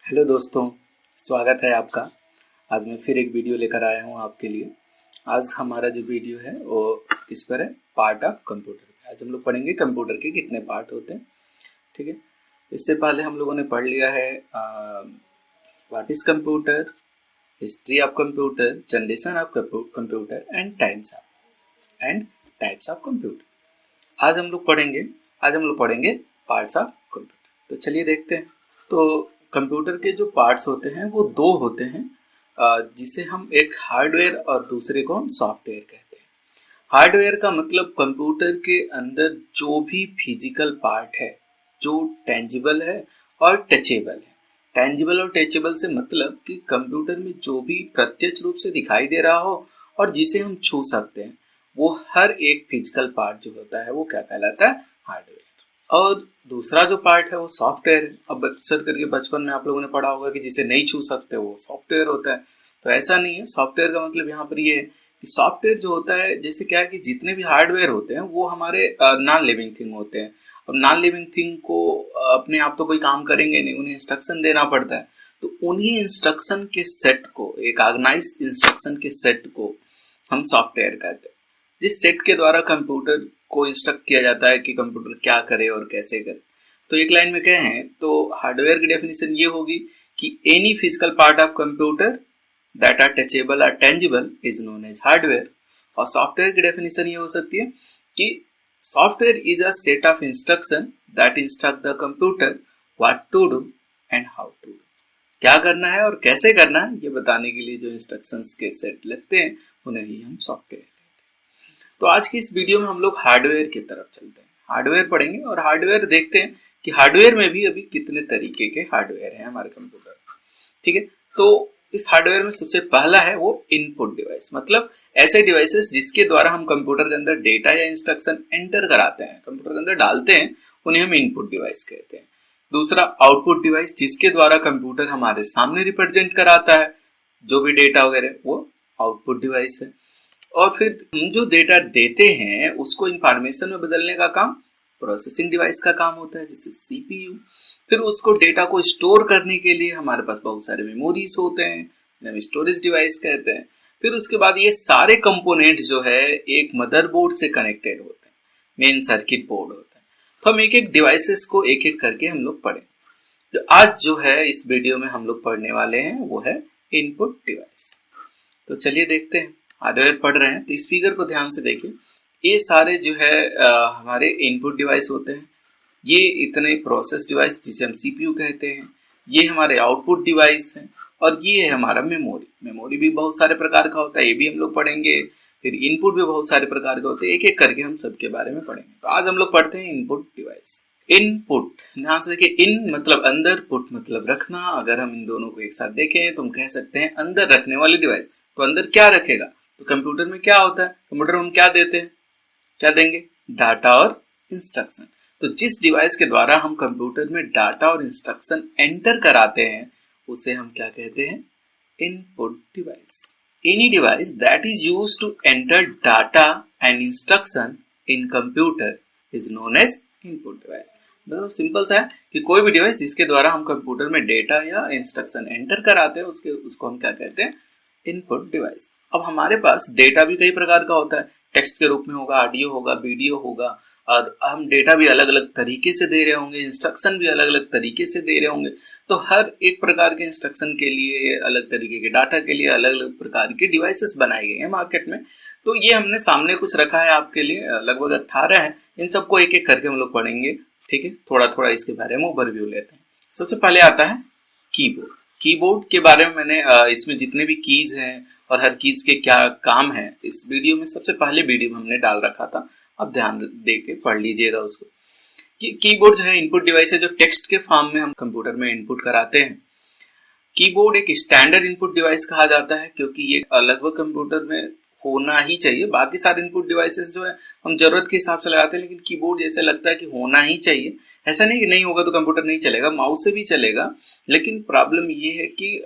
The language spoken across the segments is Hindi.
हेलो दोस्तों, स्वागत है आपका। आज मैं फिर एक वीडियो लेकर आया हूँ आपके लिए। आज हमारा जो वीडियो है वो किस पर है, पार्ट ऑफ कंप्यूटर। आज हम लोग पढ़ेंगे कंप्यूटर के कितने पार्ट होते हैं। ठीक है, इससे पहले हम लोगों ने पढ़ लिया है what is computer, history of computer, generation of computer and types of computer. आज हम लोग पढ़ेंगे पार्ट्स ऑफ कंप्यूटर। तो चलिए देखते हैं। तो कंप्यूटर के जो पार्ट्स होते हैं वो दो होते हैं, जिसे हम एक हार्डवेयर और दूसरे को हम सॉफ्टवेयर कहते हैं। हार्डवेयर का मतलब कंप्यूटर के अंदर जो भी फिजिकल पार्ट है जो टेंजिबल है और टचेबल है। टेंजिबल और टचेबल से मतलब कि कंप्यूटर में जो भी प्रत्यक्ष रूप से दिखाई दे रहा हो और जिसे हम छू सकते हैं, वो हर एक फिजिकल पार्ट जो होता है वो क्या कहलाता है, हार्डवेयर। और दूसरा जो पार्ट है वो सॉफ्टवेयर है। अब अक्सर करके बचपन में आप लोगों ने पढ़ा होगा कि जिसे नहीं छू सकते वो सॉफ्टवेयर होता है। तो ऐसा नहीं है। सॉफ्टवेयर का मतलब यहाँ पर ये है कि सॉफ्टवेयर जो होता है, जैसे क्या है कि जितने भी हार्डवेयर होते हैं वो हमारे नॉन लिविंग थिंग होते हैं। अब नॉन लिविंग थिंग को अपने आप तो कोई काम करेंगे नहीं, उन्हें इंस्ट्रक्शन देना पड़ता है। तो उन्हीं इंस्ट्रक्शन के सेट को, एक ऑर्गेनाइज इंस्ट्रक्शन के सेट को हम सॉफ्टवेयर कहते हैं, जिस सेट के द्वारा कंप्यूटर को इंस्ट्रक्ट किया जाता है कि कंप्यूटर क्या करे और कैसे करे। तो एक लाइन में कहें तो हार्डवेयर की डेफिनेशन ये होगी कि any physical part of computer that are touchable और tangible is known as hardware. और सॉफ्टवेयर की डेफिनेशन ये हो सकती है कि software is a set of instruction that instruct the computer what to do and how to do. क्या करना है और कैसे करना है ये बताने के लिए जो इंस्ट्रक्शंस के सेट लगते हैं उन्हें ही हम सॉफ्टवेयर कहते हैं। तो आज की इस वीडियो में हम लोग हार्डवेयर की तरफ चलते हैं। हार्डवेयर पढ़ेंगे और हार्डवेयर देखते हैं कि हार्डवेयर में भी अभी कितने तरीके के हार्डवेयर हैं हमारे कंप्यूटर। ठीक है, तो इस हार्डवेयर में सबसे पहला है वो इनपुट डिवाइस, मतलब ऐसे डिवाइसेस जिसके द्वारा हम कंप्यूटर के अंदर डेटा या इंस्ट्रक्शन एंटर कराते हैं, कंप्यूटर के अंदर डालते हैं, उन्हें हम इनपुट डिवाइस कहते हैं। दूसरा आउटपुट डिवाइस, जिसके द्वारा कंप्यूटर हमारे सामने रिप्रेजेंट कराता है जो भी डेटा वगैरह, वो आउटपुट डिवाइस है। और फिर हम जो डेटा देते हैं उसको इंफॉर्मेशन में बदलने का काम प्रोसेसिंग डिवाइस का काम होता है, जैसे सीपीयू। फिर उसको डेटा को स्टोर करने के लिए हमारे पास बहुत सारे मेमोरीज होते हैं, हम स्टोरेज डिवाइस कहते हैं। फिर उसके बाद ये सारे कंपोनेंट्स जो है एक मदरबोर्ड से कनेक्टेड होते हैं, मेन सर्किट बोर्ड होता है। तो हम एक एक डिवाइसेस को एक एक करके हम लोग पढ़ें। तो आज जो है इस वीडियो में हम लोग पढ़ने वाले हैं वो है इनपुट डिवाइस। तो चलिए देखते हैं। हार्डवेयर पढ़ रहे हैं तो इस फिगर को ध्यान से देखिए। ये सारे जो है हमारे इनपुट डिवाइस होते हैं। ये इतने प्रोसेस डिवाइस जिसे हम सीपीयू कहते हैं, ये हमारे आउटपुट डिवाइस हैं। और ये है हमारा मेमोरी भी बहुत सारे प्रकार का होता है, ये भी हम लोग पढ़ेंगे। फिर इनपुट भी बहुत सारे प्रकार के होते हैं, एक एक करके हम सबके बारे में पढ़ेंगे। तो आज हम लोग पढ़ते हैं इनपुट डिवाइस। इनपुट, ध्यान से देखिए, इन मतलब अंदर, पुट मतलब रखना। अगर हम इन दोनों को एक साथ देखें तो हम कह सकते हैं अंदर रखने वाली डिवाइस। तो अंदर क्या रखेगा, तो कंप्यूटर में क्या होता है, कंप्यूटर में हम क्या देते हैं, क्या देंगे, डाटा और इंस्ट्रक्शन। तो जिस डिवाइस के द्वारा हम कंप्यूटर में डाटा और इंस्ट्रक्शन एंटर कराते हैं उसे हम क्या कहते हैं, input device. Any device that is used to enter data and instruction in computer is known as input device. मतलब सिंपल सा है कि कोई भी डिवाइस जिसके द्वारा हम कंप्यूटर में डेटा या इंस्ट्रक्शन एंटर कराते हैं उसको हम क्या कहते हैं, इनपुट डिवाइस। अब हमारे पास डेटा भी कई प्रकार का होता है, टेक्स्ट के रूप में होगा, ऑडियो होगा, वीडियो होगा। और हम डेटा भी अलग अलग तरीके से दे रहे होंगे, इंस्ट्रक्शन भी अलग अलग तरीके से दे रहे होंगे। तो हर एक प्रकार के इंस्ट्रक्शन के लिए, अलग तरीके के डाटा के लिए अलग अलग प्रकार के डिवाइसेस बनाए गए हैं मार्केट में। तो ये हमने सामने कुछ रखा है आपके लिए, लगभग 18 है। इन सबको एक एक करके हम लोग पढ़ेंगे। ठीक है, थोड़ा थोड़ा इसके बारे में ओवरव्यू लेते हैं। सबसे पहले आता है कीबोर्ड। कीबोर्ड के बारे में मैंने इसमें जितने भी कीज हैं और हर कीज के क्या काम है इस वीडियो में, सबसे पहले वीडियो में हमने डाल रखा था। अब ध्यान दे के पढ़ लीजिएगा उसको। कीबोर्ड जो है इनपुट डिवाइस है जो टेक्स्ट के फॉर्म में हम कंप्यूटर में इनपुट कराते हैं। कीबोर्ड एक स्टैंडर्ड इनपुट डिवाइस कहा जाता है क्योंकि ये लगभग कंप्यूटर में होना ही चाहिए। बाकी सारे इनपुट डिवाइसेस जो है हम जरूरत के हिसाब से लगाते हैं, लेकिन कीबोर्ड जैसे लगता है कि होना ही चाहिए। ऐसा नहीं कि नहीं होगा तो कंप्यूटर नहीं चलेगा, माउस से भी चलेगा। लेकिन प्रॉब्लम ये है कि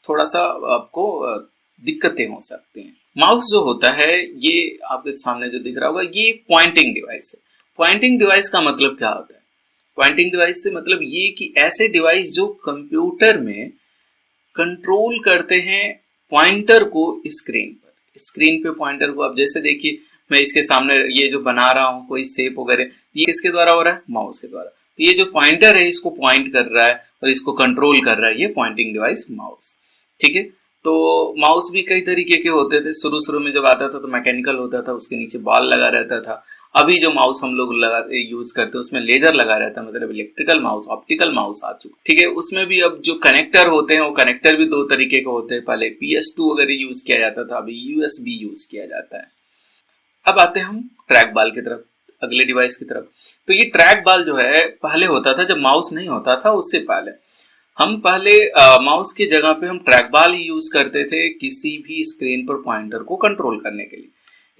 थोड़ा सा आपको दिक्कतें हो सकती हैं। माउस जो होता है, ये आपके सामने जो दिख रहा होगा, ये पॉइंटिंग डिवाइस है। पॉइंटिंग डिवाइस का मतलब क्या होता है, पॉइंटिंग डिवाइस से मतलब ये कि ऐसे डिवाइस जो कंप्यूटर में कंट्रोल करते हैं पॉइंटर को स्क्रीन पे पॉइंटर को। अब जैसे देखिए मैं इसके सामने ये जो बना रहा हूँ कोई शेप वगैरह, ये किसके द्वारा हो रहा है, माउस के द्वारा। तो ये जो पॉइंटर है इसको पॉइंट कर रहा है और इसको कंट्रोल कर रहा है ये पॉइंटिंग डिवाइस माउस। ठीक है, तो माउस भी कई तरीके के होते थे। शुरू में जब आता था तो मैकेनिकल होता था, उसके नीचे बॉल लगा रहता था। अभी जो माउस हम लोग यूज करते हैं उसमें लेजर लगा रहता है, मतलब इलेक्ट्रिकल माउस, ऑप्टिकल माउस आ चुका। ठीक है, उसमें भी अब जो कनेक्टर होते हैं वो कनेक्टर भी दो तरीके के होते हैं। पहले PS2 वगैरह यूज किया जाता था, अभी USB यूज किया जाता है। अब आते हैं हम ट्रैक बॉल की तरफ, अगले डिवाइस की तरफ। तो ये ट्रैक बॉल जो है पहले होता था जब माउस नहीं होता था, उससे पहले हम माउस की जगह पे हम ट्रैक बॉल ही यूज करते थे किसी भी स्क्रीन पर पॉइंटर को कंट्रोल करने के लिए।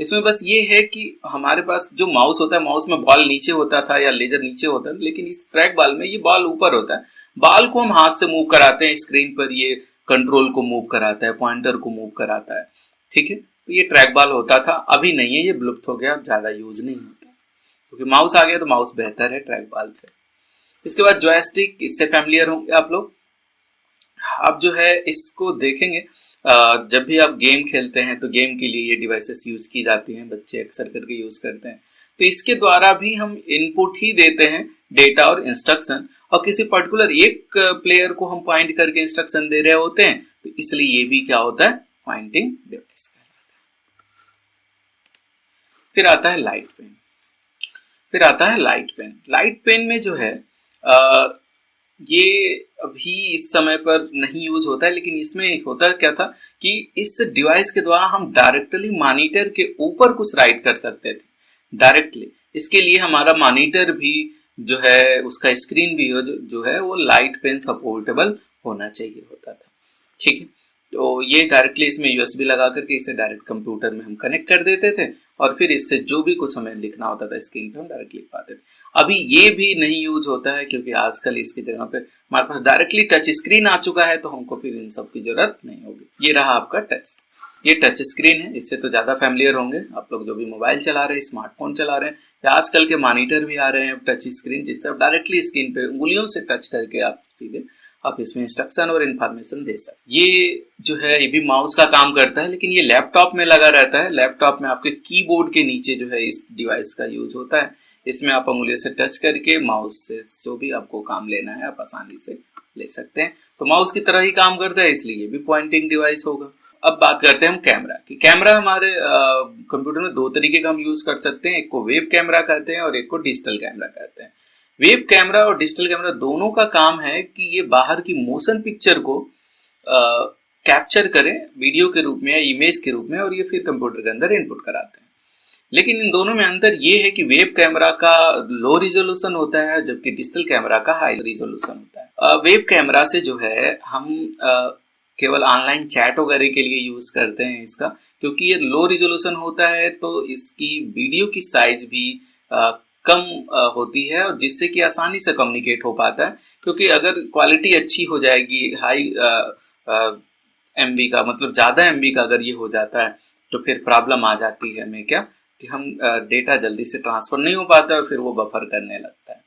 इसमें बस ये है कि हमारे पास जो माउस होता है, माउस में बॉल नीचे होता था या लेजर नीचे होता है, लेकिन इस ट्रैक बॉल में ये बॉल ऊपर होता है। बॉल को हम हाथ से मूव कराते हैं स्क्रीन पर, ये कंट्रोल को मूव कराता है, पॉइंटर को मूव कराता है। ठीक है, तो ये ट्रैक बॉल होता था, अभी नहीं है, ये विलुप्त हो गया, अब ज्यादा यूज नहीं होता क्योंकि माउस आ गया तो माउस बेहतर है ट्रैक बॉल से। इसके बाद जॉयस्टिक, इससे फैमिलियर होंगे आप लोग। अब जो है इसको देखेंगे, जब भी आप गेम खेलते हैं तो गेम के लिए ये डिवाइसेस यूज की जाती हैं, बच्चे अक्सर करके यूज करते हैं। तो इसके द्वारा भी हम इनपुट ही देते हैं, डेटा और इंस्ट्रक्शन, और किसी पर्टिकुलर एक प्लेयर को हम पॉइंट करके इंस्ट्रक्शन दे रहे होते हैं, तो इसलिए ये भी क्या होता है, पॉइंटिंग डिवाइस कहलाता है। फिर आता है लाइट पेन। लाइट पेन में जो है ये अभी इस समय पर नहीं यूज होता है, लेकिन इसमें होता क्या था कि इस डिवाइस के द्वारा हम डायरेक्टली मॉनिटर के ऊपर कुछ राइट कर सकते थे डायरेक्टली। इसके लिए हमारा मॉनिटर भी जो है, उसका स्क्रीन भी जो है वो लाइट पेन सपोर्टेबल होना चाहिए होता था। ठीक है, तो ये डायरेक्टली इसमें USB लगा करके इसे डायरेक्ट कंप्यूटर में हम कनेक्ट कर देते थे और फिर इससे जो भी कुछ हमें लिखना होता था स्क्रीन पे हम डायरेक्ट लिख पाते थे। अभी ये भी नहीं यूज होता है क्योंकि आजकल इसकी जगह पे हमारे पास डायरेक्टली टच स्क्रीन आ चुका है, तो हमको फिर इन सब की जरूरत नहीं होगी। ये रहा आपका ये टच स्क्रीन है, इससे तो ज्यादा फैमिलियर होंगे आप लोग जो भी मोबाइल चला रहे हैं, स्मार्टफोन चला रहे हैं, या आजकल के मॉनिटर भी आ रहे हैं टच स्क्रीन, जिससे आप डायरेक्टली स्क्रीन पे उंगलियों से टच करके आप सीधे आप इसमें इंस्ट्रक्शन और इन्फॉर्मेशन दे सकते। ये जो है ये भी माउस का काम करता है, लेकिन ये लैपटॉप में लगा रहता है। लैपटॉप में आपके कीबोर्ड के नीचे जो है इस डिवाइस का यूज होता है। इसमें आप उंगलियों से टच करके माउस से जो भी आपको काम लेना है आप आसानी से ले सकते हैं। तो माउस की तरह ही काम करता है, इसलिए भी पॉइंटिंग डिवाइस होगा। अब बात करते हैं हम कैमरा की। कैमरा हमारे कंप्यूटर में दो तरीके का हम यूज कर सकते हैं, एक को वेब कैमरा कहते हैं और एक को डिजिटल कैमरा कहते हैं। वेब कैमरा और डिजिटल कैमरा दोनों का काम है कि ये बाहर की मोशन पिक्चर को कैप्चर करें वीडियो के रूप में या इमेज के रूप में, और ये फिर कंप्यूटर के अंदर इनपुट कराते हैं। लेकिन इन दोनों में अंतर ये है कि वेब कैमरा का लो रिजोल्यूशन होता है जबकि डिजिटल कैमरा का हाई रिजोल्यूशन होता है। वेब कैमरा से जो है हम केवल ऑनलाइन चैट वगैरह के लिए यूज करते हैं इसका, क्योंकि ये लो रिजोल्यूशन होता है तो इसकी वीडियो की साइज भी कम होती है, और जिससे कि आसानी से कम्युनिकेट हो पाता है। क्योंकि अगर क्वालिटी अच्छी हो जाएगी, हाई MB का मतलब ज्यादा MB का अगर ये हो जाता है तो फिर प्रॉब्लम आ जाती है हमें क्या कि हम डेटा जल्दी से ट्रांसफर नहीं हो पाता है और फिर वो बफर करने लगता है।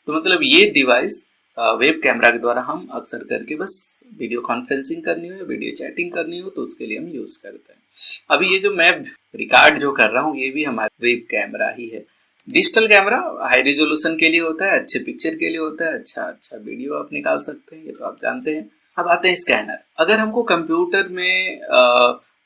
तो मतलब ये डिवाइस वेब कैमरा के द्वारा हम अक्सर करके बस वीडियो कॉन्फ्रेंसिंग करनी हो या वीडियो चैटिंग करनी हो तो उसके लिए हम यूज करते हैं। अभी ये जो मैं रिकॉर्ड जो कर रहा हूँ ये भी हमारा वेब कैमरा ही है। डिजिटल कैमरा हाई रिजोल्यूशन के लिए होता है, अच्छे पिक्चर के लिए होता है, अच्छा वीडियो आप निकाल सकते हैं, ये तो आप जानते हैं। अब आते हैं स्कैनर। अगर हमको कंप्यूटर में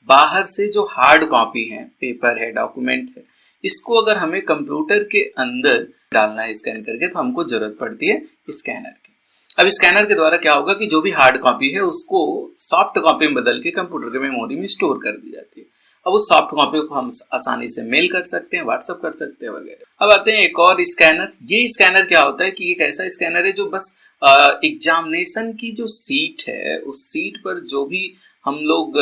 बाहर से जो हार्ड कॉपी है, पेपर है, डॉक्यूमेंट है, इसको अगर हमें कंप्यूटर के अंदर डालना है स्कैन करके तो हमको जरूरत पड़ती है स्कैनर की। अब स्कैनर के द्वारा क्या होगा कि जो भी हार्ड कॉपी है उसको सॉफ्ट कॉपी में बदल के कंप्यूटर के मेमोरी में स्टोर कर दी जाती है। अब उस सॉफ्ट कॉपी को हम आसानी से मेल कर सकते हैं, व्हाट्सएप कर सकते हैं वगैरह। अब आते हैं एक और स्कैनर। ये स्कैनर क्या होता है कि एक ऐसा स्कैनर है जो बस एग्जामिनेशन की जो सीट है उस सीट पर जो भी हम लोग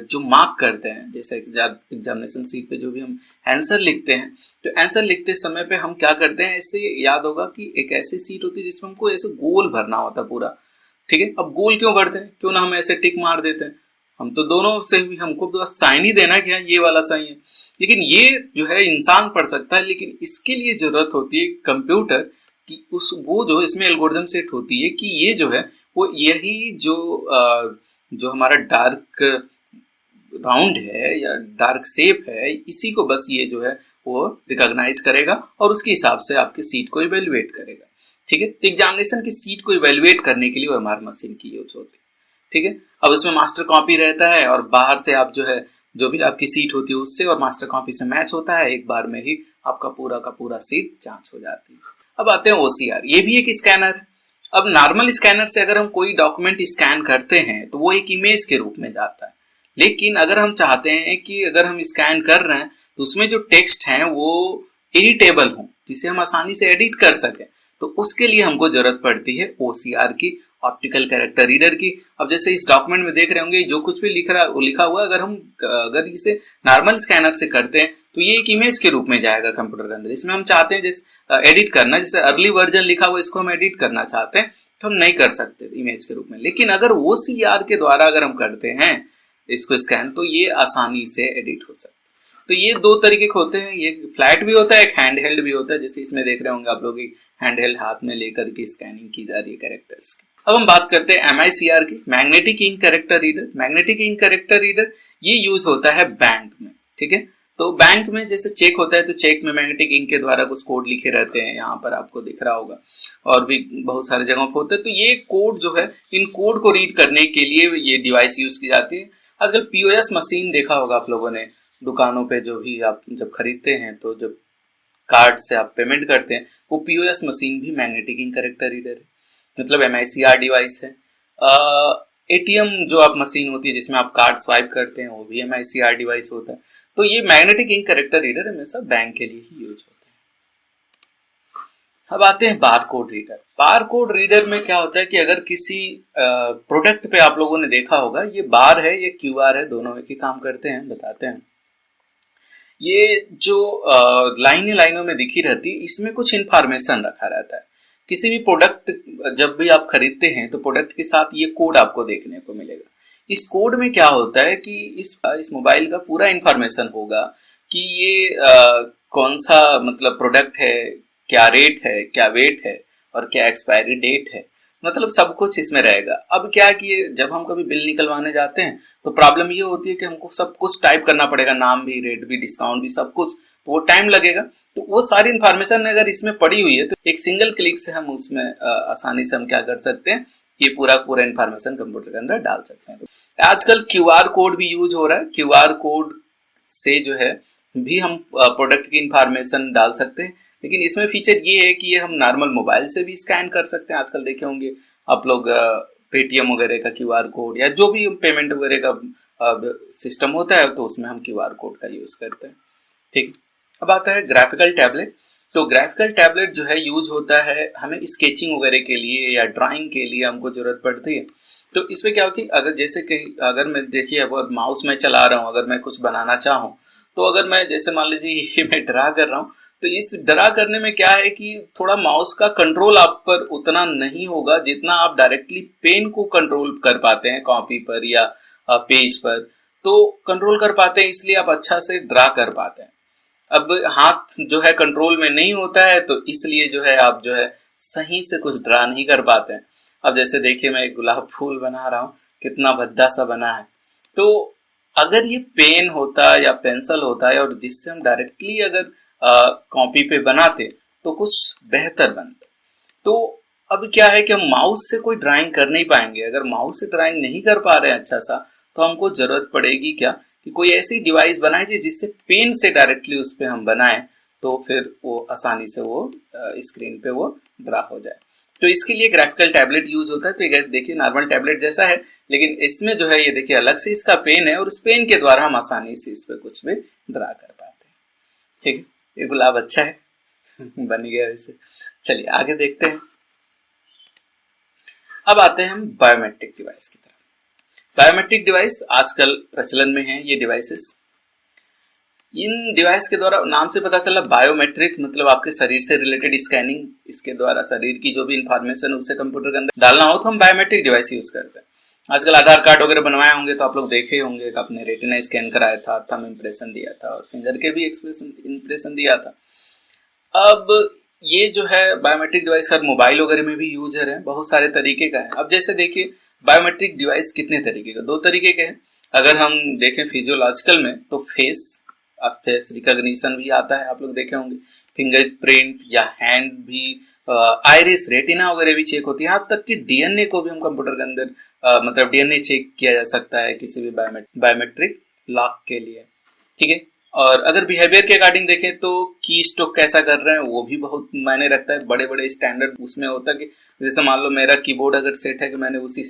जो मार्क करते हैं, जैसे एग्जामिनेशन सीट पे जो भी हम आंसर लिखते हैं, तो आंसर लिखते समय पे हम क्या करते हैं, इससे याद होगा कि एक ऐसी सीट होती है जिसमें हमको ऐसे गोल भरना होता है पूरा। ठीक है, अब गोल क्यों भरते हैं, क्यों ना हम ऐसे टिक मार देते हैं, हम तो दोनों से भी हमको बस साइन ही देना कि ये वाला सही है। लेकिन ये जो है इंसान पढ़ सकता है, लेकिन इसके लिए जरूरत होती है कंप्यूटर कि उस वो जो इसमें एल्गोरिदम सेट होती है कि ये जो है वो यही जो हमारा डार्क राउंड है या डार्क शेप है, इसी को बस ये जो है वो रिकॉग्नाइज करेगा और उसके हिसाब से आपकी सीट को इवेल्युएट करेगा। ठीक है, तो एग्जामिनेशन की सीट को इवेल्युएट करने के लिए वो एमआर मशीन की यूज होती है। ठीक है, अब उसमें मास्टर कॉपी रहता है और बाहर से आप जो है जो भी आपकी सीट होती है उससे और मास्टर कॉपी से मैच होता है, एक बार में ही आपका पूरा का पूरा सीट जांच हो जाती है। अब आते हैं ओसीआर, ये भी एक स्कैनर है। अब नॉर्मल स्कैनर से अगर हम कोई डॉक्यूमेंट स्कैन करते हैं तो वो एक इमेज के रूप में जाता है, लेकिन अगर हम चाहते हैं कि अगर हम स्कैन कर रहे हैं तो उसमें जो टेक्स्ट है वो एडिटेबल हो, जिसे हम आसानी से एडिट कर सके, तो उसके लिए हमको जरूरत पड़ती है ओसीआर की, ऑप्टिकल कैरेक्टर रीडर की। अब जैसे इस डॉक्यूमेंट में देख रहे होंगे जो कुछ भी लिखा हुआ अगर इसे नॉर्मल स्कैनर से करते हैं तो ये एक इमेज के रूप में जाएगा कंप्यूटर के अंदर। इसमें हम चाहते हैं जैसे एडिट करना, जैसे अर्ली वर्जन लिखा हुआ इसको हम एडिट करना चाहते हैं तो हम नहीं कर सकते इमेज के रूप में, लेकिन अगर ओसीआर के द्वारा अगर हम करते हैं इसको स्कैन तो ये आसानी से एडिट हो सकता है। तो ये दो तरीके के होते हैं, ये फ्लैट भी होता है, एक हैंड हेल्ड भी होता है, जैसे इसमें देख रहे होंगे आप लोग हैंड हेल्ड हाथ में लेकर के स्कैनिंग की जा रही है कैरेक्टर्स की। अब हम बात करते हैं MICR की, magnetic ink character reader. Magnetic ink character reader ये यूज होता है बैंक में। ठीक है, तो बैंक में जैसे चेक होता है तो चेक में मैग्नेटिक इंक के द्वारा कुछ कोड लिखे रहते हैं, यहाँ पर आपको दिख रहा होगा, और भी बहुत सारे जगहों पर होते हैं। तो ये कोड जो है, इन कोड को रीड करने के लिए ये डिवाइस यूज की जाती है। आजकल POS मशीन देखा होगा आप लोगों ने, दुकानों पे जो भी आप जब खरीदते हैं तो जब कार्ड से आप पेमेंट करते हैं वो POS मशीन भी मैग्नेटिक इंक कैरेक्टर रीडर है, मतलब MICR डिवाइस है। ATM जो आप मशीन होती है जिसमें आप कार्ड स्वाइप करते हैं वो भी MICR डिवाइस होता है। तो ये मैग्नेटिक इंक कैरेक्टर रीडर हमेशा बैंक के लिए ही यूज होता है। अब आते हैं बारकोड रीडर। बारकोड रीडर में क्या होता है कि अगर किसी प्रोडक्ट पे आप लोगों ने देखा होगा, ये बार है ये QR है, दोनों एक ही काम करते हैं, बताते हैं। ये जो लाइनों में दिखी रहती है, इसमें कुछ इंफॉर्मेशन रखा रहता है। किसी भी प्रोडक्ट जब भी आप खरीदते हैं तो प्रोडक्ट के साथ ये कोड आपको देखने को मिलेगा। इस कोड में क्या होता है कि इस मोबाइल का पूरा इंफॉर्मेशन होगा कि ये कौन सा मतलब प्रोडक्ट है, क्या रेट है, क्या वेट है और क्या एक्सपायरी डेट है, मतलब सब कुछ इसमें रहेगा। अब क्या कि जब हम कभी बिल निकलवाने जाते हैं तो प्रॉब्लम ये होती है कि हमको सब कुछ टाइप करना पड़ेगा, नाम भी, रेट भी, डिस्काउंट भी, सब कुछ, तो वो टाइम लगेगा। तो वो सारी इंफॉर्मेशन अगर इसमें पड़ी हुई है तो एक सिंगल क्लिक से हम उसमें आसानी से हम क्या कर सकते हैं, ये पूरा इंफॉर्मेशन कंप्यूटर के अंदर डाल सकते हैं। तो आजकल QR कोड भी यूज हो रहा है। QR कोड से जो है भी हम प्रोडक्ट की इंफॉर्मेशन डाल सकते हैं, लेकिन इसमें फीचर ये है कि ये हम नॉर्मल मोबाइल से भी स्कैन कर सकते हैं। आजकल देखे होंगे आप लोग पेटीएम वगैरह का QR कोड या जो भी पेमेंट वगैरह का सिस्टम होता है तो उसमें हम QR कोड का यूज करते हैं। ठीक, अब आता है ग्राफिकल टैबलेट। तो ग्राफिकल टैबलेट जो है यूज होता है हमें स्केचिंग वगैरह के लिए या ड्राइंग के लिए हमको जरूरत पड़ती है। तो इसमें क्या हो कि अगर जैसे कि अगर मैं देखिए अब माउस में चला रहा हूँ, अगर मैं कुछ बनाना चाहूँ तो अगर मैं जैसे मान लीजिए ये मैं ड्रा कर रहा हूँ तो इस ड्रा करने में क्या है कि थोड़ा माउस का कंट्रोल आप पर उतना नहीं होगा जितना आप डायरेक्टली पेन को कंट्रोल कर पाते हैं कॉपी पर या पेज पर, तो कंट्रोल कर पाते हैं, इसलिए आप अच्छा से ड्रा कर पाते हैं। अब हाथ जो है कंट्रोल में नहीं होता है तो इसलिए जो है आप जो है सही से कुछ ड्रा नहीं कर पाते हैं। अब जैसे देखिए मैं एक गुलाब फूल बना रहा हूँ, कितना भद्दा सा बना है। तो अगर ये पेन होता या पेंसिल होता है और जिससे हम डायरेक्टली अगर कॉपी पे बनाते तो कुछ बेहतर बनता। तो अब क्या है कि हम माउस से कोई ड्राइंग कर नहीं पाएंगे। अगर माउस से ड्राइंग नहीं कर पा रहे हैं अच्छा सा तो हमको जरूरत पड़ेगी क्या कि कोई ऐसी डिवाइस बनाए जिससे पेन से डायरेक्टली उस पर हम बनाएं, तो फिर वो आसानी से वो स्क्रीन पे वो ड्रा हो जाए। तो इसके लिए ग्राफिकल टैबलेट यूज होता है। तो ये देखिए नॉर्मल टैबलेट जैसा है, लेकिन इसमें जो है ये देखिए अलग से इसका पेन है और उस पेन के द्वारा हम आसानी से इस पे कुछ भी ड्रा कर पाते हैं। ठीक है, ये गुलाब अच्छा है बन गया वैसे। चलिए आगे देखते हैं। अब आते हैं हम बायोमेट्रिक डिवाइस की तरफ। बायोमेट्रिक डिवाइस आजकल प्रचलन में है ये डिवाइसेस। इन डिवाइस के द्वारा नाम से पता चला बायोमेट्रिक मतलब आपके शरीर से रिलेटेड स्कैनिंग, इसके द्वारा शरीर की जो भी इंफॉर्मेशन उसे कंप्यूटर के अंदर डालना हो तो हम बायोमेट्रिक डिवाइस यूज करते हैं। आजकल आधार कार्ड वगैरह बनवाए होंगे तो आप लोग देखे होंगे कि आपने रेटिना स्कैन कराया था, थंब इंप्रेशन दिया था और फिंगर के भी इंप्रेशन दिया था। अब ये जो है बायोमेट्रिक डिवाइस हर मोबाइल वगैरह में भी यूजर है, बहुत सारे तरीके का है। अब जैसे देखिए बायोमेट्रिक डिवाइस कितने तरीके का, दो तरीके के हैं। अगर हम देखें फिजियोलॉजिकल में तो फेस रिकॉग्निशन भी आता है, आप लोग देखे होंगे, फिंगरप्रिंट या हैंड भी, आइरिस रेटिना वगैरह भी चेक होती है, यहाँ तक कि डीएनए को भी हम कंप्यूटर के अंदर मतलब डीएनए चेक किया जा सकता है किसी भी बायोमेट्रिक लॉक के लिए, ठीक है। और अगर बिहेवियर के अकॉर्डिंग देखें तो की स्ट्रोक कैसा कर रहे हैं वो भी बहुत मायने रखता है। बड़े बड़े स्टैंडर्ड उसमें होता है कि जैसे मान लो मेरा कीबोर्ड अगर सेट है कि मैंने उसी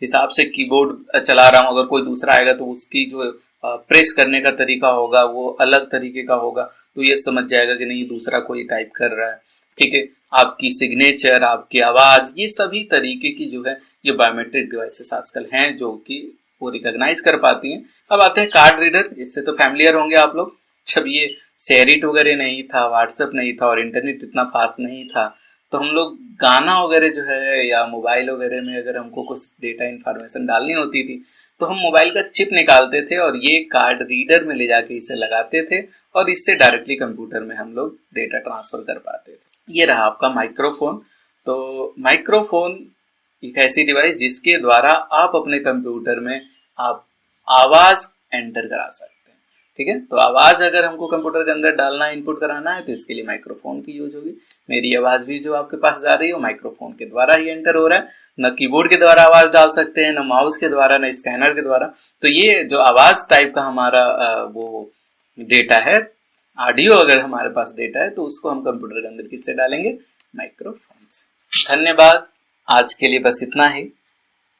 हिसाब से कीबोर्ड चला रहा हूँ, अगर कोई दूसरा आएगा तो उसकी जो प्रेस करने का तरीका होगा वो अलग तरीके का होगा, तो ये समझ जाएगा कि नहीं दूसरा कोई टाइप कर रहा है, ठीक है। आपकी सिग्नेचर, आपकी आवाज, ये सभी तरीके की जो है ये बायोमेट्रिक डिवाइसेस आजकल हैं जो कि वो रिकॉग्नाइज कर पाती हैं। अब आते हैं कार्ड रीडर, इससे तो फैमिलियर होंगे आप लोग। जब ये शेयरिट वगैरह नहीं था, व्हाट्सएप नहीं था और इंटरनेट इतना फास्ट नहीं था, तो हम लोग गाना वगैरह जो है या मोबाइल वगैरह में अगर हमको कुछ डेटा इंफॉर्मेशन डालनी होती थी तो हम मोबाइल का चिप निकालते थे और ये कार्ड रीडर में ले जाके इसे लगाते थे और इससे डायरेक्टली कंप्यूटर में हम लोग डेटा ट्रांसफर कर पाते थे। ये रहा आपका माइक्रोफोन। तो माइक्रोफोन एक ऐसी डिवाइस जिसके द्वारा आप अपने कंप्यूटर में आप आवाज एंटर करा सकते हैं, ठीक है। तो आवाज अगर हमको कंप्यूटर के अंदर डालना है, इनपुट कराना है, तो इसके लिए माइक्रोफोन की यूज होगी। मेरी आवाज भी जो आपके पास जा रही है वो माइक्रोफोन के द्वारा ही एंटर हो रहा है, न कीबोर्ड के द्वारा आवाज डाल सकते हैं, न माउस के द्वारा, न स्कैनर के द्वारा। तो ये जो आवाज टाइप का हमारा वो डेटा है, ऑडियो अगर हमारे पास डेटा है, तो उसको हम कंप्यूटर के अंदर किससे डालेंगे, माइक्रोफोन से। धन्यवाद, आज के लिए बस इतना ही।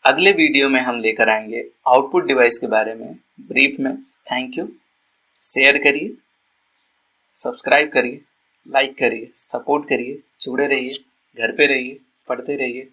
अगले वीडियो में हम लेकर आएंगे आउटपुट डिवाइस के बारे में ब्रीफ में। Thank you. शेयर करिए, सब्सक्राइब करिए, लाइक करिए, सपोर्ट करिए, जुड़े रहिए, घर पे रहिए, पढ़ते रहिए।